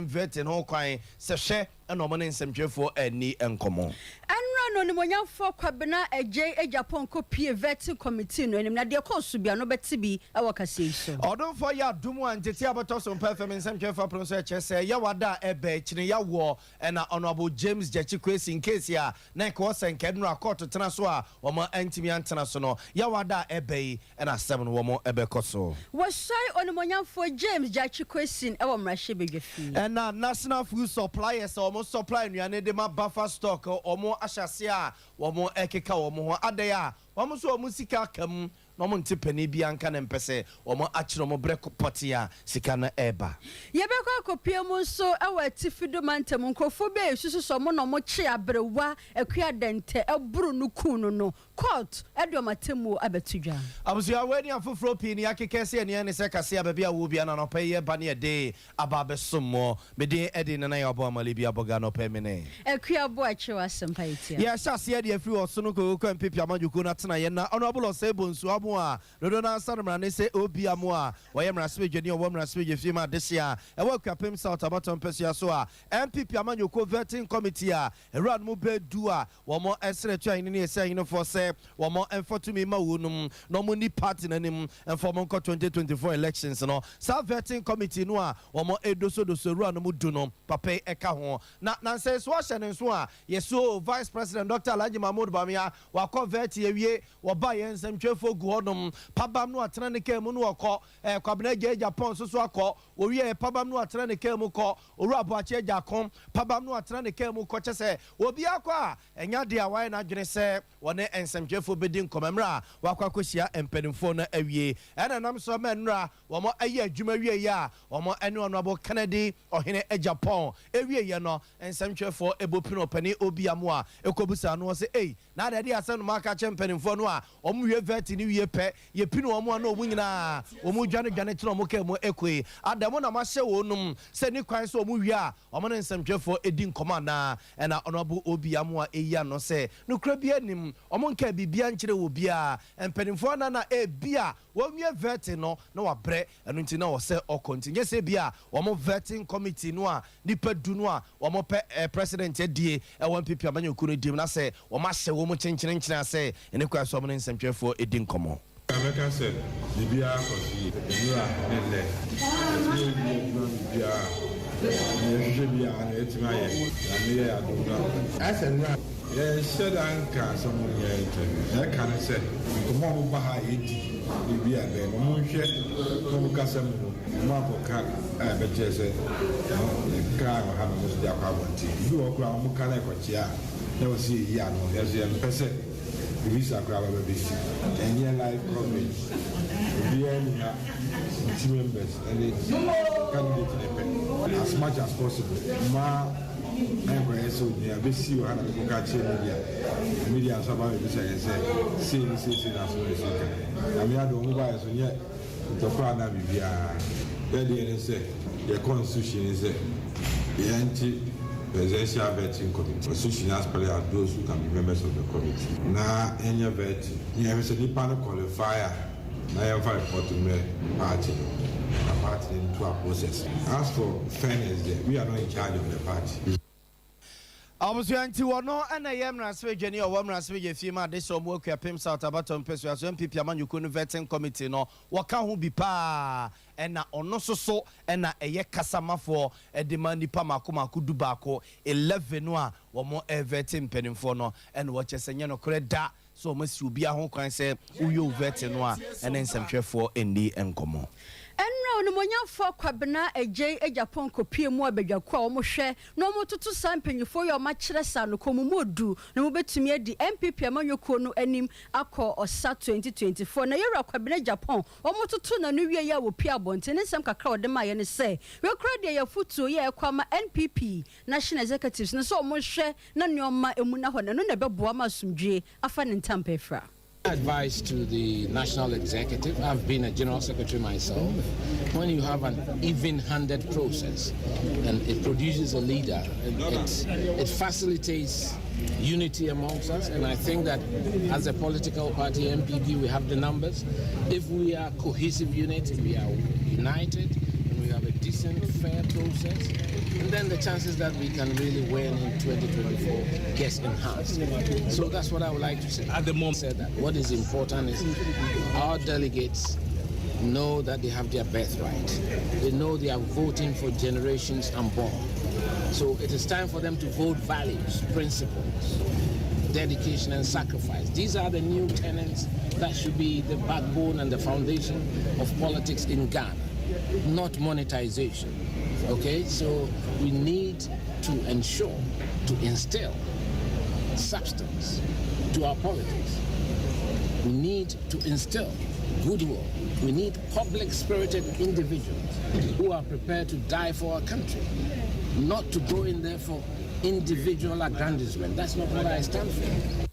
vetting ho kwan se hwe na omo ne nsemtwefo ani enkomo no ni monyamfo kwabena eje Japan ko pie vetting committee no enim na de course bia no beti bi e wakase so odonfo ya dumu antete abato so perfect nsemtwefo pronso eche se ya wada ebe chine ya wo na honorable James Jachikwesi in case ya na ko senkedno akọt tena so a omo antimi antena so no ya wada ebe na asem no omo ebe koso wo sai onimonyamfo James Jachikwesi e wo mrahye bedwafi na national food suppliers omo supply nuane de ma buffer stock omo ashase a womo ekeka womo ho ade a womo so womo sika kam no mo ntepani bia nka na mpese womo akire mo brek potia sika na eba yebekọ akopie mu so ewa tifido mantem nkrofo be susu so mo no mo chi abrewa akua dente eburu no kunu no court edo matemu abetudwa abusia weni afofro pi ni akekese ne ne se kase ababia wo bia na no peye ba ne de ababe sommo me de edi na ya obo amale bia boga no pe mene akua bo achewa sempa itia ya shase de afri oso no ko mpipia majuku na tena ye na honorable osebonsu abo a no na sanmra ne se obi amo a wo ye mrasebe dwani wo mrasebe dwe fima desia e wo kwapem south abaton pesia so a MPP amanyoko vetting committee a eran mu bedu a wo mo esre tu ani ne ese yin for se wo mo enfotumi ma wonum no mo ni party nanim enfo mo 2024 elections no sa vetting committee no a wo mo edoso ran mu du no papa eka ho na nse so ahye so a yeso vice president Dr. Alhaji Mahmoud Bamia wa ko vet yewie wo ba ye nsemtwefo gu hodom pabam no atena ne kemu no okọ kwabena ge Japan so akọ owie pabam no atena ne kemu kọ oru aboache Jakom pabam no atena ne kemu kọ chese obi akọ a enya de awan na dwene se wone ensemtwefo bedi nkomamra wakwa kosia empenimfo na awie ena nam so menra wo mo aye adwuma wie ya wo mo ene ono abo Kennedy ohene Japan ewie ye no ensemtwefo ebopino pani obi amo a ekobusa no se na de asem no maka chempenimfo no a omwie veti ni wie pe ye pinu omo na omu nyina omu dwane kire omo ka mu ekwe adamo na ma hye wonum se ni kwan so omu wie a omo ne nsemtwefo edi nkoma na ena onobu obi amo a eya no se no kra bi anim omo nka bibia nkire wo bia empenimfo na bia wo wie veti no na wabre enu nti na wo se okontinye se bia omo vetting committee no a nipa du no a omo pe president edie e won pipi amanyoku no dim na se wo ma hye wo mu chenchen se ene kwa so omo ne nsemtwefo edi nkomo America said, Libya was Libya I said, yes, said Anka, someone I can't say, come on, Baha 80, Libya, then, Mushet, Casam, Mapoka, but just a car or have most of the you walk around Mukana, never see Yano, as you person. Visa grab a bit and your life coverage. We only have team members and it's candidate as much as possible. Ma and so near BC or Hanabuka media survive this and say, as soon as you can. And we had the mobile so yet the Prana Vivia. Then say, the constitution is the anti. Presidential vetting committee. Association aspirants are those who can be members of the committee. Now, any vetting, you have a panel qualifier. Now, you have a party into our process. As for fairness, we are not in charge of the party. I was going to know and I am Raswe Jenny or one Raswe Fima, this or work your pimps out about persuasion, people you couldn't vetting committee no, what can who be pa and na ono so and na eye kasama for a demand Pamakuma Kudubako 11 wa more vetting penning for no and watch a senior credit da so must you be a home can say who you vetting wa and then some for in the encomo. Enra no monyamfo kwabena eje Japan kopie mu abedwakwa o mo hwe no mo tutu sampanyifo yo ma kire sa no komumodu no mo betumi adi MPP amanyoko no anim akọ osa 2024 na yera kwabena Japan o mo tutu na no wie ya wo pia bonte ne nsem kakra o de ma ye ne se we kra de ya futu ye kwama NPP national executives no so mo hwe na neoma emu na ho na no na beboa ma sumdwe afa ne ntampefra. Advice to the National Executive. I've been a General Secretary myself. When you have an even-handed process and it produces a leader, it facilitates unity amongst us. And I think that as a political party, MPP, we have the numbers. If we are a cohesive unit, we are united, and we have a decent, fair process, then the chances that we can really win in 2024 gets enhanced. So that's what I would like to say. At the moment, said that what is important is our delegates know that they have their birthright. They know they are voting for generations unborn. So it is time for them to vote values, principles, dedication and sacrifice. These are the new tenets that should be the backbone and the foundation of politics in Ghana, not monetization. Okay, so we need to ensure, to instill substance to our politics. We need to instill goodwill. We need public-spirited individuals who are prepared to die for our country, not to go in there for individual aggrandizement. That's not what I stand for.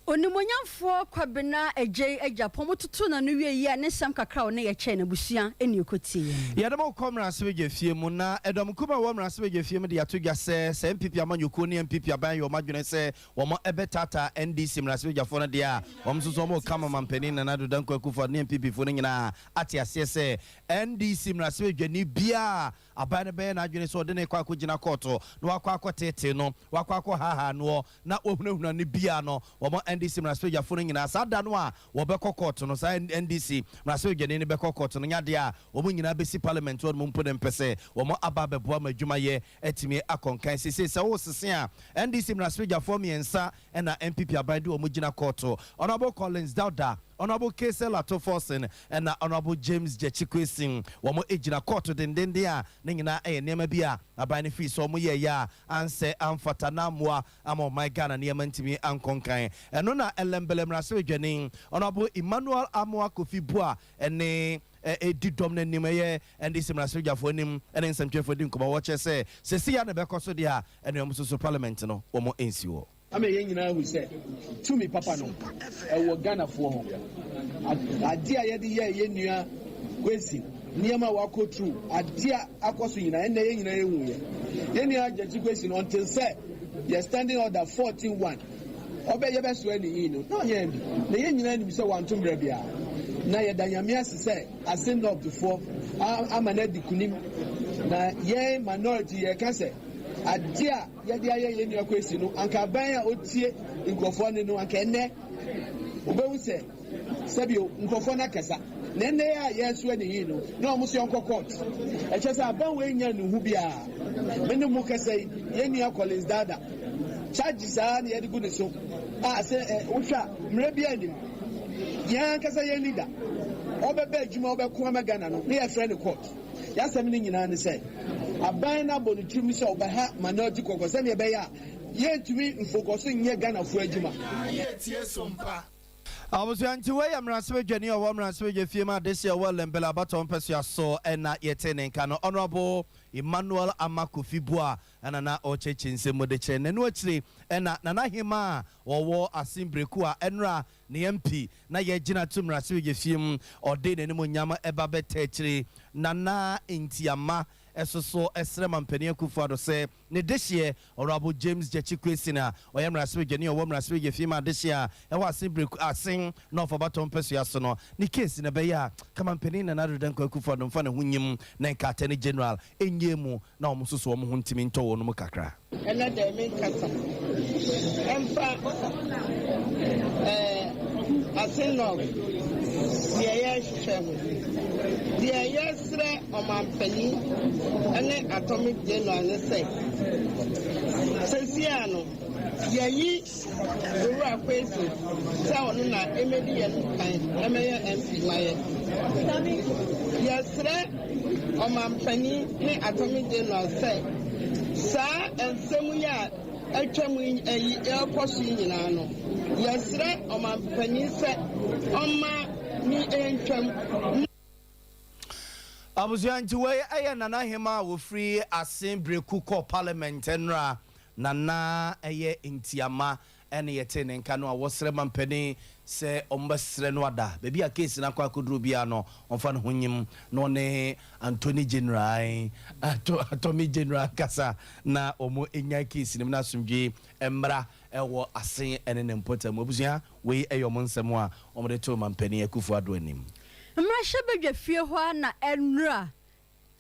Onimonyamfo kwabena eje ejapo mututu na nuwe yi ane sam kakra one ye che na busua eni okoti ya demo komra sebeje fie mu na edom kuma wo mra sebeje fie mu de atodwa se MPP amanyoko ne MPP aban yo madwene se wo mo ebetata NDC mra sebeje fo na de a wo msoso mo kama mampani na nado danko akufo ne MPP fo ne nyina ate ase se NDC mra sebeje ni bia aban be na adwene se odene kwa akogina koto no akwa akotete no wakwa akọ haha no na ohunahuna ne bia no wo mo NDC mraspeja fo nyina sada no a wo be kokot no sa NDC mraspeja ne be kokot no nyade a wo nyina be si parliament wo mpo dem pese wo mo aba beboa madwuma ye etimi akonkan sese se wo sese a NDC mraspeja fo miensa na MPP abande wo gina koto Honorable Collins Dauda, Honorable Kesel Atoforsen and Honorable James Jechikwesin wo mo ejina koto dendende a ne nyina nema bia abane fi so mo ye ya anse amfata na moa amo my Ghana ne yamantimi ankonkan eno na elembele mrase dwanin Honorable Emmanuel Amoa Kofi Bua ene edidom na nimeye and this mrase dwafo nim ene nsantwefo din ko ba wo che se ya na be koso dia ene omususu parliament no wo mo ensiwo I'm a young man who said, to me, Papa, no, I will Ghana for a dear Yenia, Quincy, Niama Wako True, a dear Aquasina, and the Yenia Jessica until said, you're standing order 14-1. Obey your best when you know, no, Yen, the Union so one to Rebia. Naya Danyamia say, I send up before I'm an Edikunim, na ye minority, I can say. Adia yadia ye ni akwesi no anka ban a otie nkofo ne no anka enne obewu se sabio nkofo na kasa na enne ya yesu ani yi no na omo se onko court e che sa ban we nya no hu bia mene mu kasa ye ni Collins Dada charges a na ye de gudu so a se ohwa mre bia ni ya kasa ye leader obebe adwuma obeko amagana no na ye friend court ya sami ni nyina ne say abana bonitumi so obaha minority kokose ne be ya yentumi mfokoso nye Ghana fu adwuma tie Sompa Abusuanti we amrasebe dwani owo amrasebe fiema desi owo lembela baton pesia so na yetene nka no Honorable Emmanuel Amakofi Bua na ochechi nsemo de che ne no achire na hima owo asimbreku a enra ne MP na ye gina tumrasebe fiem ode ne mo nyama eba beta achire na entiama esoso esrema mpani akufo se ne dehye Honorable James Jechikwesin oyam rasebe gani owo rasebe fima dehye e wa asimbreku asin no for baton pesia so no ni case ne be ya kama mpani na nadodan akufo no mfa ne hunyim na nkatene general enyemu na omususu omo huntimi ntowo no kakra ela de me kasa empa asino ye shemu the yesre omampani ene atomic general ne say sesiano yeyi ru akwesi sa onu na emedi ye kan emeye MP maye yesre omampani ne atomic general say sa ensemu ya atwamu eyi ekoso nyina no yesre omampani se oma ni entwam Abusuanti we eye nana hema wo free assembly kuko parliament enra nana eye entiama ene yete ne nka no a wosre mampani se ombasre no ada bebi a case na kwa akoduru bia no onfa no hunyim no ne Anthony General Atomy General kasa na omo enya case nim na asumdwe emra ewo asen ene ne mpotam abusua we eyom nsem a omde to mampani akufu ado anim Mrasha bedwa fie ho na enra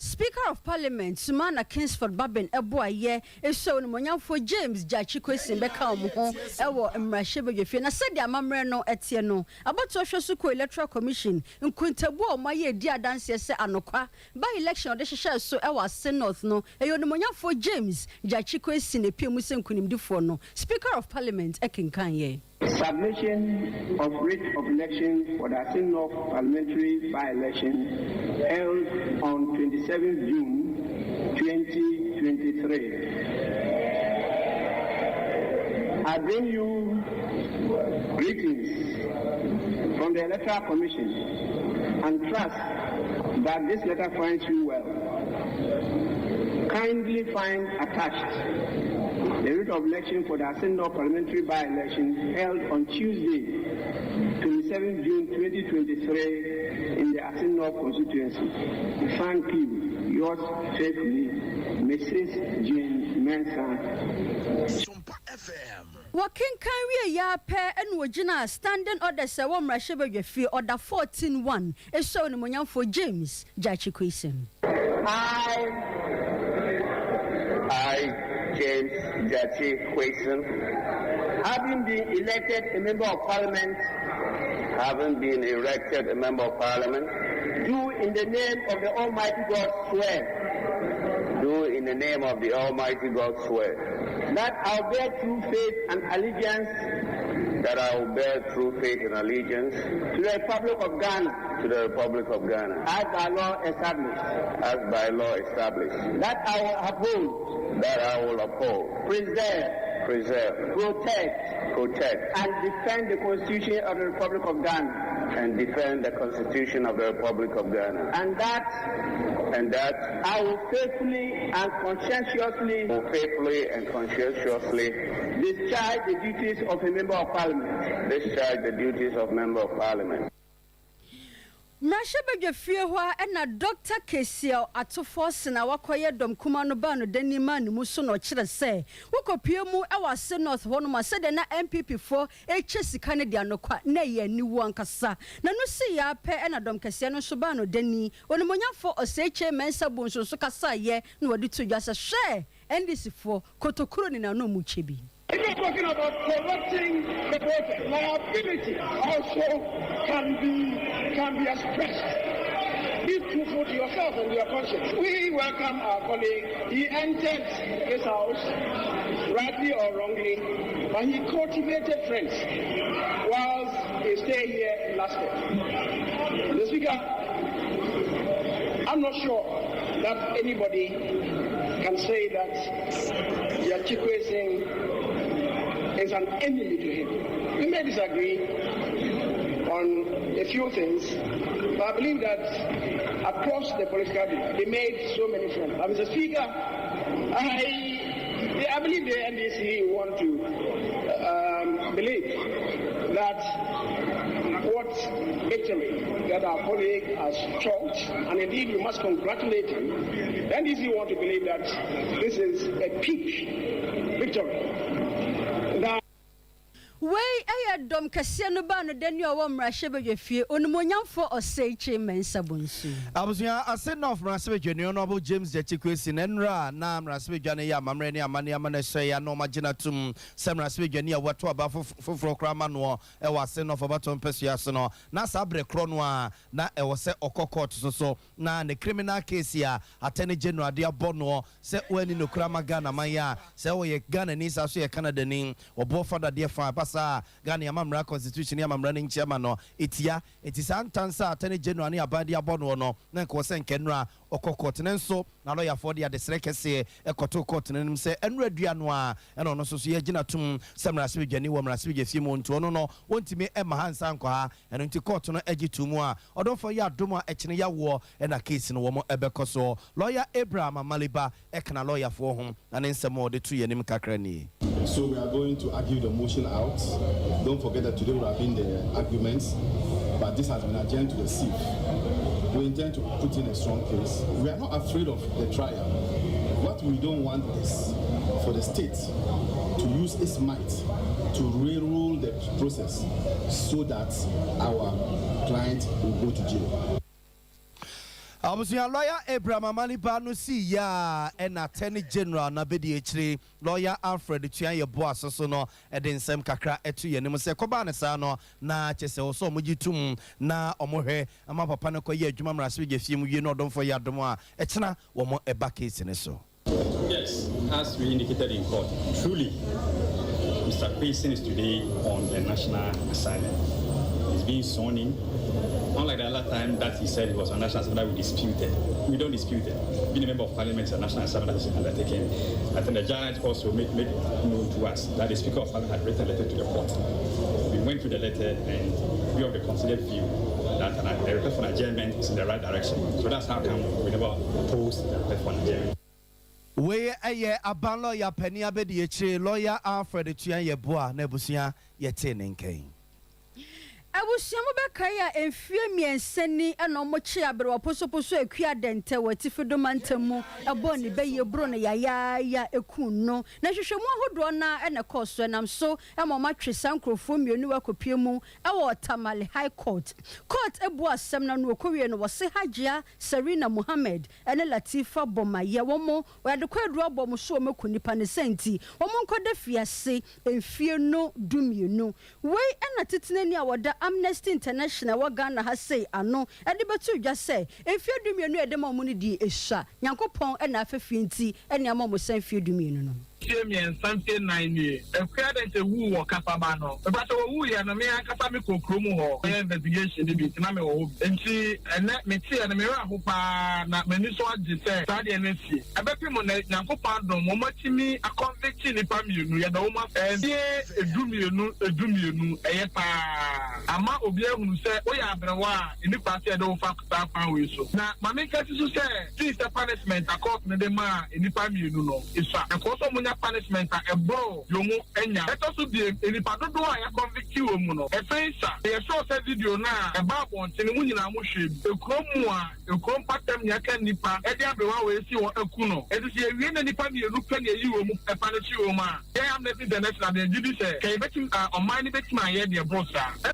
Speaker of Parliament Sumana Kingsford Babin Eboye eso no monyamfo James Jachi Kwesi beka omo ho ewo mrahye bedwefie na said amamre no etie no abato hweso ko electoral commission nkuntabu o maye di adanse se anokwa by election de hwehwe so ewo ase north no eyo no monyamfo James Jachi Kwesi ne piemu se nkunimdifo no Speaker of Parliament ekinkan ye submission of writ of election for the Asin North parliamentary by-election held on 27 June 2023. I bring you greetings from the Electoral Commission and trust that this letter finds you well. Kindly find attached the writ of election for the Asin North parliamentary by-election held on Tuesday, 27 June 2023 in the Asin North constituency. Thank you. Yours faithfully, Mrs. Jane Mensah. Sompa FM. Working career ya pair and wajina standing order se wo mrahye bedwefie order 14-1 eso no monyamfo James Jachi Kwesi. I, James Jachi Kwesi, having been elected a member of parliament, do in the name of the Almighty God swear. Do in the name of the Almighty God swear. That I will bear true faith and allegiance. That I will bear true faith and allegiance to the Republic of Ghana. To the Republic of Ghana. As by law established. As by law established. That I will uphold. That I will uphold. Preserve. Protect. And defend the Constitution of the Republic of Ghana. And defend the Constitution of the Republic of Ghana. And that I will faithfully and conscientiously discharge the duties of a member of Parliament. Mrahye bedwefie ho na Dr. Kesiel Atofo na wakoye dom kuma no ba no dani ma ne mu so no kire se wokopie mu e wase north ho no ma se de na MPP fo eche sika ne dia no kwa na ye ni wo ankasa na no si ya pe na dom Kesiel no so ba no dani onimonyafo oseche mensa bonso so kasa ye na wadi to dwa se hwe NDC fo kotokuro ni na no mu chebi. If you're talking about corrupting the process, liability also can be expressed. Be truthful to yourself and your conscience. We welcome our colleague. He entered this house, rightly or wrongly, but he cultivated friends whilst he stayed here last year. The Speaker, I'm not sure that anybody can say that Jachi Kwesi is an enemy to him. We may disagree on a few things, but I believe that across the political debate, they made so many friends. Mr. Speaker, I believe the NDC want to believe that what victory that our colleague has chalked, and indeed we must congratulate him, the NDC want to believe that this is a peak victory. Wey dom Kesiel no ba no dani owo mrahye bedwefie onimonyamfo oseche mensa bonsu abusuya Asin North mrahye bedwani no abo James Jachi Kwesi na nra na mrahye bedwani ya mamre ne amane amane so ya no magina tum se mrahye bedwani ya wato aba foforo krama no e wa Asin North abato mpesu aso no na sabre kro no a na e wo se okokot so na ne criminal case ya attorney general de abono se wani no krama Ghana man ya se wo ye Ghana ni sa so ye Canada ni obo father de fa sa Ghana amamra constitution amamra ne nchiama no etia etisa ntansa atene general ne abadi abono no na ko se nkenra okokot ne nso na lawyer for the srekese ekoto court ne nim se enra dua no a eno no so ye gina tum semra se dwani wo mra se gefie mo nto no wontimi ema hansa nko ha eno nti court no agitumu a odonfo ya domo ekene ya wo na case no wo mo ebekoso lawyer Abraham Maliba ekana lawyer for hom na ne nsemo de tu ye nim kakra ni. So we are going to argue the motion out. Don't forget that today will have been the arguments, but this has been adjourned to the sieve. We intend to put in a strong case. We are not afraid of the trial. What we don't want is for the state to use its might to re-rule the process so that our client will go to jail. Abusuya lawyer Abraham Amaliba no si ya and attorney general na bedi echire lawyer Alfred Tuan ye boss so no e de nsem kakra etu ye nim se koba ne sa no na chese wo so mogitum na omohwe ama papa ne koye adwuma mrase je fie mu wie no odom fo ya dom a e chena wo mo e ba case ne so. Yes, as we indicated in court, truly Mr. Payson is today on a national assignment. He's being sworn in. Unlike the other time that he said he was on national assignment, we disputed. We don't dispute it. Being a member of parliament is a national assignment that is undertaken. I think the judge also made known to us that the Speaker of Parliament had written a letter to the court. We went through the letter and we have the considered view that the request for adjournment is in the right direction. So that's how come we never opposed the request for adjournment. We aban lawyer Penny Abedi echire lawyer Alfred Tuan ye boa na ebusia ye te nenken. Abusiamu bekaya enfie mienseni eno mochi abere poso ekua dente wati fedomantemu eboni beye bro na ya ekuno na hwehwemu ahodo na ene koso nam so ema matwe sankrofo mienu wakopie mu ewo Tamale High Court ebu asem na no okowie no wose Hajia Serena Mohammed ene Latifa Bomaye womo wade kwadu obom so omekunipa ne senti womo nkode fiase enfie no dumienu we ena tetenani awoda Amnesty International wa Ghana ha say ano ede betu dwa say efie dumienu ede ma omuni di ehwa Nyankopon ena afefie nti ene ama mo san fie dumienu no Champion something 9 years. A credit a woo or Capabano. But a woo and a mere Capamico Crumo investigation debate. And she and let me see and a mirror who not many so I just said, Study and see. I bet him on Nampopado, Momachimi, a conviction if I'm you, the woman, and here a dummy, a yepa. A man of you who said, we are the in the party I don't fuck that pound so. Now, my main case is to say, this is the punishment according to the man in the family, you know. It's a course of punishment a bro yomu enya etoso die enipa dodo a ya convict wo mu no e fensa e show say video na e ba bon tini mu nyina mo hwe ekromu a ekrom patam nya kan nipa e dia bewa we si wo aku no e di se wie na nipa bi elu kan yi wo mu e pa ne chi wo ma e am na international de gidi se kai betim o man ni betim aye de brosa.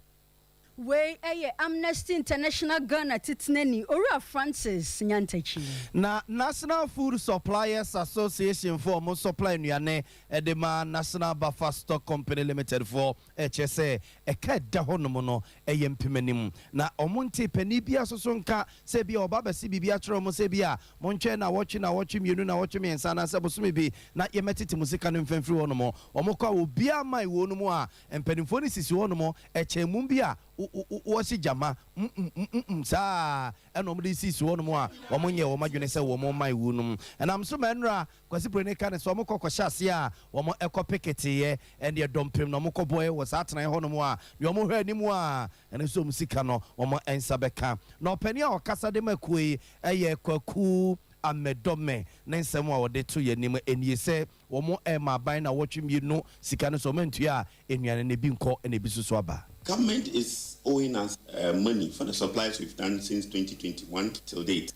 We Amnesty International Ghana titneni Ora Francis Nyantachi. Na National Food Suppliers Association for mo supply nuane edema National Buffer Stock Company Limited for HSA eka da hono no empemanim na omonte pani bia so nka se bia oba basi bibia tro mo se bia monche na watch mienu na watch miensa na se bosome bi na yemetiti musika no mfemfiri hono mo omokwa obia mai wo no mo a empanimfo ni sisi hono mo echemum bia wasi jama sa enom de sisi wono mo a omonye wo madwene se wo mo mai wunum enam so manra kwasi prene ka ne so mo kokkohyase a wo mo ekopekete and ye dompem no mo koboy wo sa atena hono mo a ye mo hwa animu a ene so musika no wo mo ensa beka na opani a okasa de makui eye kwaku amedome na nsem a wode to ye nim enie se wo mo ma ban na wotwemi no sika no so mantua a enuane ne bi nko ene bi susu aba. Government is owing us money for the supplies we've done since 2021 till date,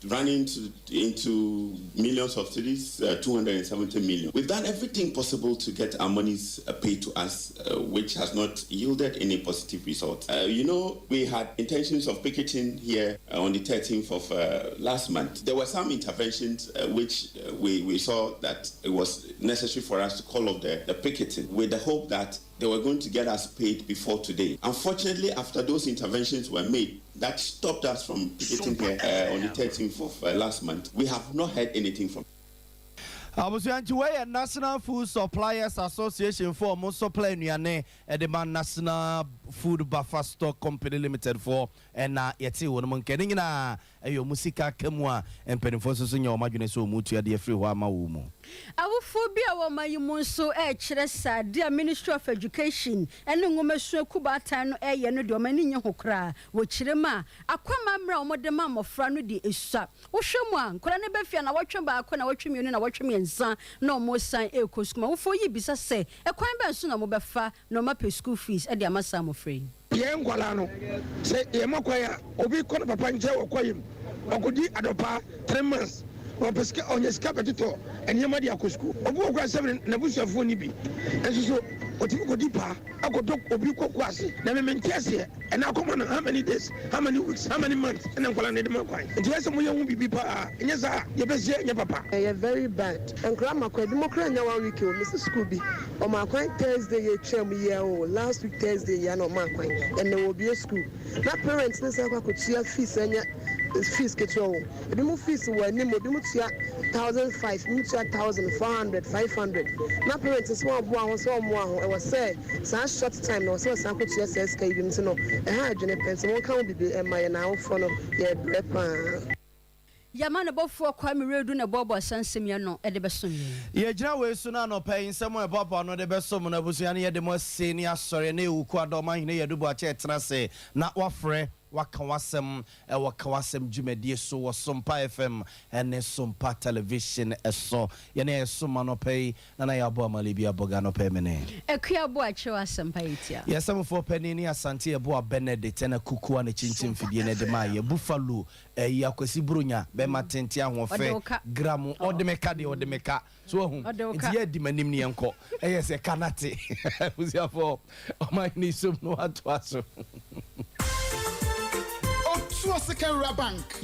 running into millions of cities, 270 million. We've done everything possible to get our monies paid to us, which has not yielded any positive result. We had intentions of picketing here on the 13th of last month. There were some interventions which we saw that it was necessary for us to call off the picketing with the hope that they were going to get us paid before today. Unfortunately, after those interventions were made, that stopped us from picketing here on the 13th of last month. We have not heard anything from Abusuantiwe National Food Suppliers Association for mo supply nuane edema National Food Buffer Stock Company Limited for na yeti won mo nkene nyina ayo musika kamua empenifo so nya o madwene so mutu ade free ho ama wo mu awofo bia wo mayimu nso kire sade Ministry of Education ene ngomesu akubatan no eye no de o mani nye hokra wo kirema akwama mra o modema amofra no de esua wo hwemu a nkora ne befia na wotwe ba akwa na wotwe mienu na wotwe miensa na o mo san ekosukuma wo fo yi bisa se ekwan ba nso na mo befa no ma pay school fees e de amasa mo free Ye ngwala no se ye makwaya obi kono papa nje wokoyim okudi adopa 3 months opeske onye ska petito enyema dia kosku obu okwa 7 na busuafo ni bi enso otimi go deeper akodok obi kokwase na me mentese and now come on how many days how many weeks how many months and nkwala ne dem kwan nti yesa mo ye hu bibi pa enye sa ye bezie enye papa you're very bad and grandma kwa democrat nya 1 week o Mrs. School bi o ma kwan Thursday ye twam ye o last week Thursday ya no ma kwan and there will be a school na parents ne say kwa kotua fees enya fees ketwa o ebi mu fees wo anim obi mu tua 1,500 mu tua 1,400 500 na parents so abo ahon so mo ahon e was say sa short time no so sa kotua say ska ibi nti no e ha adwene pense mo kan bibi e ma ye na awofo no ye brepa Yamana bofo kwa miredu na bobo sansem ye no e de besom ye. Ye gina we su na no pay nsemo e bobo no de besom na busu ya ne ye de mo se ni asore na ewuku adoma hine ye dubo a che tena se na wafre wakawasem wakawasem dwumadie so wo Sompa FM ene Sompa television eso ye na esoma no pay na ya bo amalibi aboga no pay mene ekua bo a chewa Sompa itia yesem for penini asante ye bo Benedict na kukuwa na chinchin fidie na de ma ye buffalo ya kwesi brunya be matenti ahofe gram odemeka de odemeka so hu nti ye di manim ne enko se kanate usiafo o my ni sum no ato aso Second Bank.